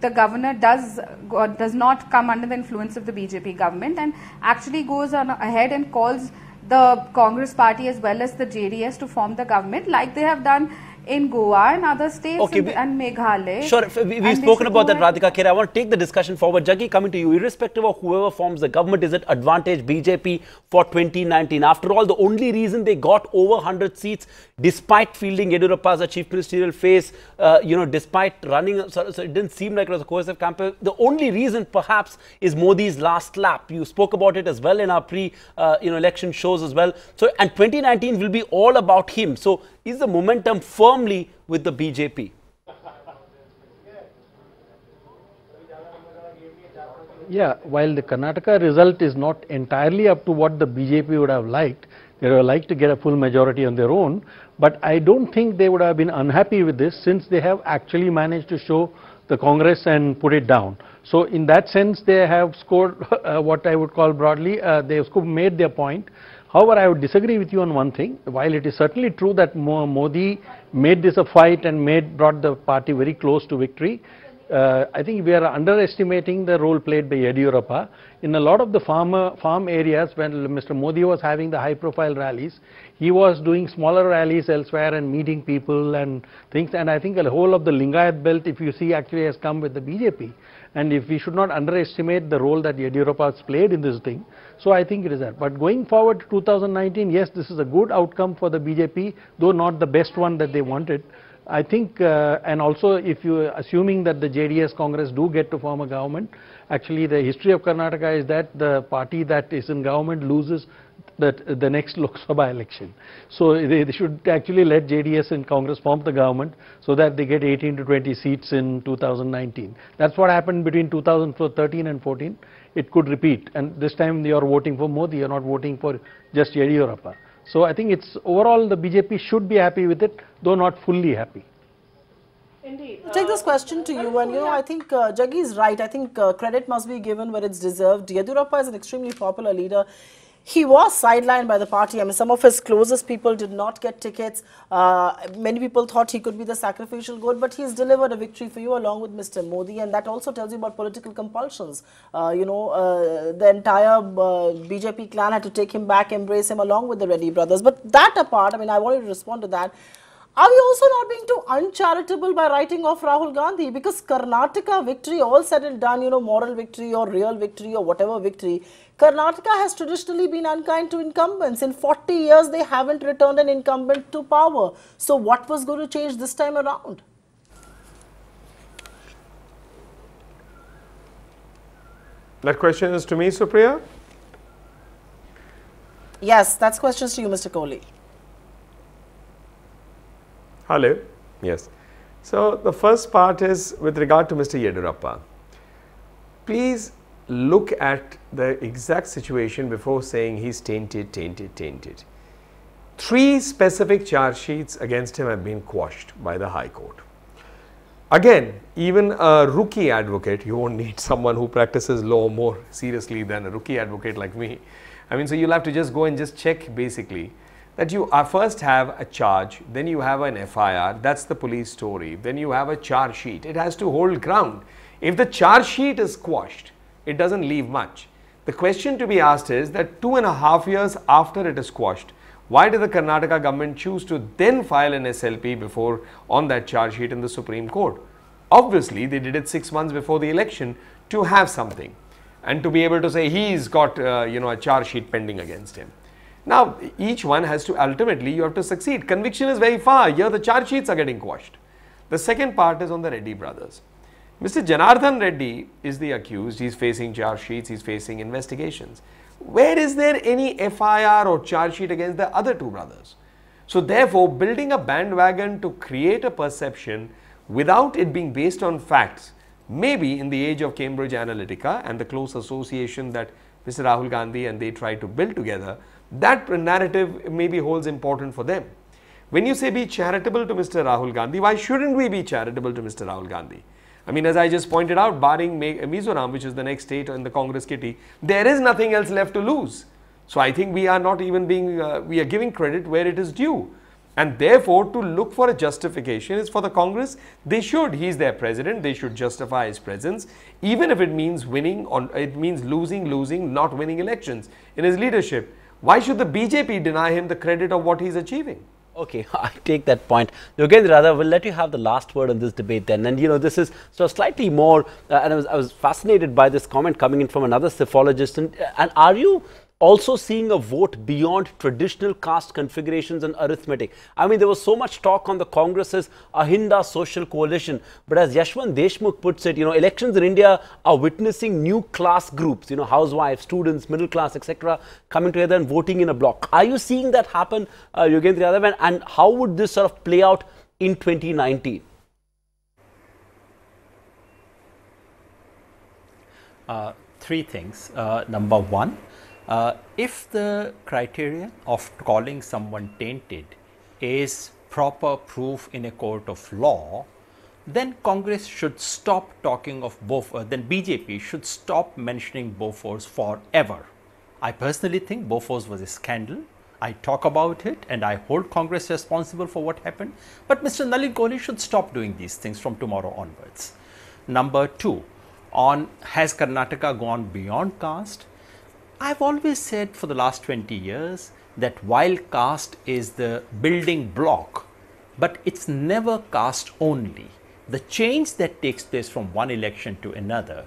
the governor does not come under the influence of the BJP government and actually goes on ahead and calls the Congress party as well as the JDS to form the government, like they have done in Goa and other states and Meghalaya. Sure, we've spoken about that, Radhika Khere. I want to take the discussion forward. Jaggi, coming to you, irrespective of whoever forms the government, is it advantage BJP for 2019? After all, the only reason they got over 100 seats, despite fielding Yediyurappa as a chief ministerial face, despite running, so it didn't seem like it was a cohesive campaign. The only reason, perhaps, is Modi's last lap. You spoke about it as well in our pre-election shows as well. So, and 2019 will be all about him. So, is the momentum firmly with the BJP? Yeah, while the Karnataka result is not entirely up to what the BJP would have liked, they would have liked to get a full majority on their own, but I don't think they would have been unhappy with this, since they have actually managed to show the Congress and put it down. So in that sense, they have scored what I would call broadly, they have made their point. However, I would disagree with you on one thing. While it is certainly true that Modi made this a fight and brought the party very close to victory, I think we are underestimating the role played by Yediyurappa. In a lot of the farm areas, when Mr. Modi was having the high-profile rallies, he was doing smaller rallies elsewhere and meeting people and things. And I think the whole of the Lingayat belt, if you see, actually has come with the BJP. And if we should not underestimate the role that Yediyurappa has played in this thing, so I think it is that. But going forward to 2019, yes, this is a good outcome for the BJP, though not the best one that they wanted. I think, and also if you assuming that the JDS Congress do get to form a government, actually the history of Karnataka is that the party that is in government loses the next Lok Sabha election. So they should actually let JDS and Congress form the government so that they get 18 to 20 seats in 2019. That's what happened between 2013 and 14. It could repeat, and this time you are voting for Modi, you are not voting for just Yediyurappa. So I think it's overall the BJP should be happy with it, though not fully happy. Indeed. I'll take this question to you, and I think Jaggi is right. I think credit must be given where it's deserved. Yediyurappa is an extremely popular leader. He was sidelined by the party. I mean, some of his closest people did not get tickets. Many people thought he could be the sacrificial goat, but he's delivered a victory for you along with Mr. Modi, and that also tells you about political compulsions. The entire BJP clan had to take him back, embrace him along with the Reddy brothers. But that apart, I mean, I wanted to respond to that. Are we also not being too uncharitable by writing off Rahul Gandhi? Because Karnataka victory, all said and done, moral victory or real victory or whatever victory, Karnataka has traditionally been unkind to incumbents. In 40 years, they haven't returned an incumbent to power. So what was going to change this time around? That question is to me, Supriya? Yes, that's questions to you, Mr. Kohli. Hello. Yes. So the first part is with regard to Mr. Yediyurappa. Please look at the exact situation before saying he's tainted. 3 specific charge sheets against him have been quashed by the High Court. Again, even a rookie advocate, you won't need someone who practices law more seriously than a rookie advocate like me. I mean, so you'll have to just go and just check basically that you first have a charge, then you have an FIR, that's the police story, then you have a charge sheet. It has to hold ground. If the charge sheet is quashed, it doesn't leave much. The question to be asked is that 2.5 years after it is quashed, why did the Karnataka government choose to then file an SLP on that charge sheet in the Supreme Court? Obviously, they did it 6 months before the election to have something and to be able to say he's got a charge sheet pending against him. Now, each one has to ultimately, you have to succeed. Conviction is very far. Here the charge sheets are getting quashed. The second part is on the Reddy brothers. Mr. Janardhan Reddy is the accused. He's facing charge sheets. He's facing investigations. Where is there any FIR or charge sheet against the other two brothers? So therefore, building a bandwagon to create a perception without it being based on facts, maybe in the age of Cambridge Analytica and the close association that Mr. Rahul Gandhi and they try to build together, that narrative maybe holds important for them. When you say be charitable to Mr. Rahul Gandhi, why shouldn't we be charitable to Mr. Rahul Gandhi? I mean, as I just pointed out, barring Mizoram, which is the next state in the Congress kitty, there is nothing else left to lose. So I think we are not even being, we are giving credit where it is due. And therefore, to look for a justification is for the Congress. They should. He is their president. They should justify his presence, even if it means winning, or it means losing, not winning elections in his leadership. Why should the BJP deny him the credit of what he is achieving? Okay, I take that point. Yogendra, we'll let you have the last word on this debate then. And this is so slightly more, and I was fascinated by this comment coming in from another psephologist. And are you also seeing a vote beyond traditional caste configurations and arithmetic? I mean, there was so much talk on the Congress's Ahinda social coalition, but as Yashwant Deshmukh puts it, elections in India are witnessing new class groups, housewives, students, middle class, etc., coming together and voting in a bloc. Are you seeing that happen, Yogendra Yadav, and how would this sort of play out in 2019? Three things. Number one, if the criterion of calling someone tainted is proper proof in a court of law, then Congress should stop talking of Bofors, then BJP should stop mentioning Bofors forever. I personally think Bofors was a scandal. I talk about it and I hold Congress responsible for what happened, but Mr. Nalin Kohli should stop doing these things from tomorrow onwards. Number two, on has Karnataka gone beyond caste? I've always said for the last 20 years that while caste is the building block, but it's never caste only. The change that takes place from one election to another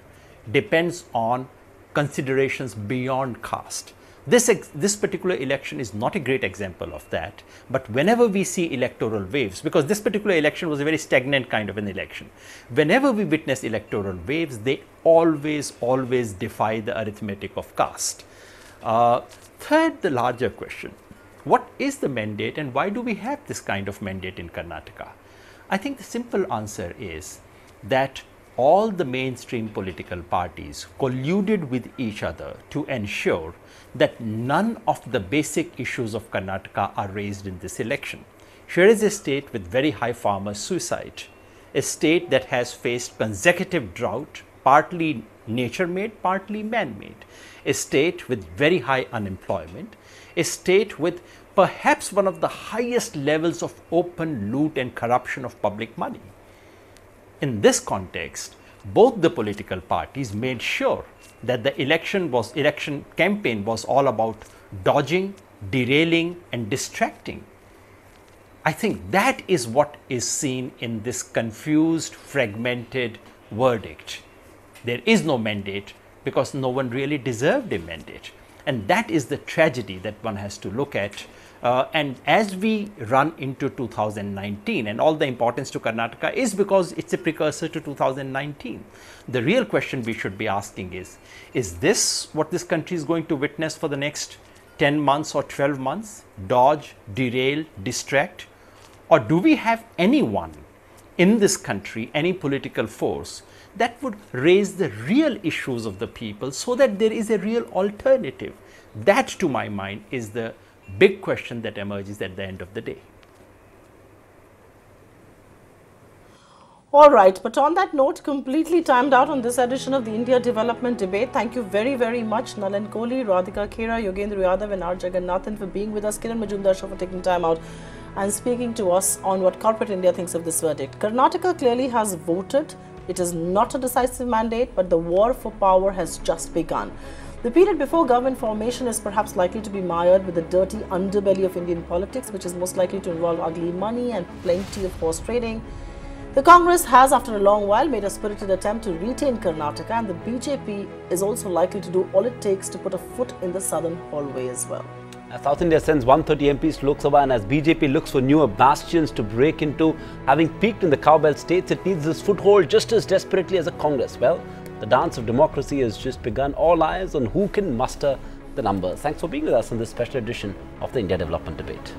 depends on considerations beyond caste. This particular election is not a great example of that, but whenever we see electoral waves, because this particular election was a very stagnant kind of an election, whenever we witness electoral waves, they always defy the arithmetic of caste. Third, the larger question, what is the mandate and why do we have this kind of mandate in Karnataka? I think the simple answer is that all the mainstream political parties colluded with each other to ensure that none of the basic issues of Karnataka are raised in this election. Here is a state with very high farmer suicide, a state that has faced consecutive drought, partly nature-made, partly man-made, a state with very high unemployment, a state with perhaps one of the highest levels of open loot and corruption of public money. In this context, both the political parties made sure that the election campaign was all about dodging, derailing and distracting. I think that is what is seen in this confused, fragmented verdict. There is no mandate because no one really deserved a mandate. And that is the tragedy that one has to look at. And as we run into 2019, and all the importance to Karnataka is because it's a precursor to 2019. The real question we should be asking is this what this country is going to witness for the next 10 months or 12 months? Dodge, derail, distract? Or do we have anyone in this country, any political force, that would raise the real issues of the people so that there is a real alternative? That, to my mind, is the big question that emerges at the end of the day. All right, but on that note, completely timed out on this edition of the India Development Debate. Thank you very, very much, Nalin Kohli, Radhika Khera, Yogendra Yadav and R. Jagannathan for being with us, Kiran Majumdar for taking time out and speaking to us on what corporate India thinks of this verdict. Karnataka clearly has voted. It is not a decisive mandate, but the war for power has just begun. The period before government formation is perhaps likely to be mired with the dirty underbelly of Indian politics, which is most likely to involve ugly money and plenty of horse trading. The Congress has, after a long while, made a spirited attempt to retain Karnataka, and the BJP is also likely to do all it takes to put a foot in the southern hallway as well. As South India sends 130 MPs to Lok Sabha and as BJP looks for newer bastions to break into, having peaked in the cowbell states, it needs this foothold just as desperately as a Congress. Well, the dance of democracy has just begun. All eyes on who can muster the numbers. Thanks for being with us on this special edition of the India Development Debate.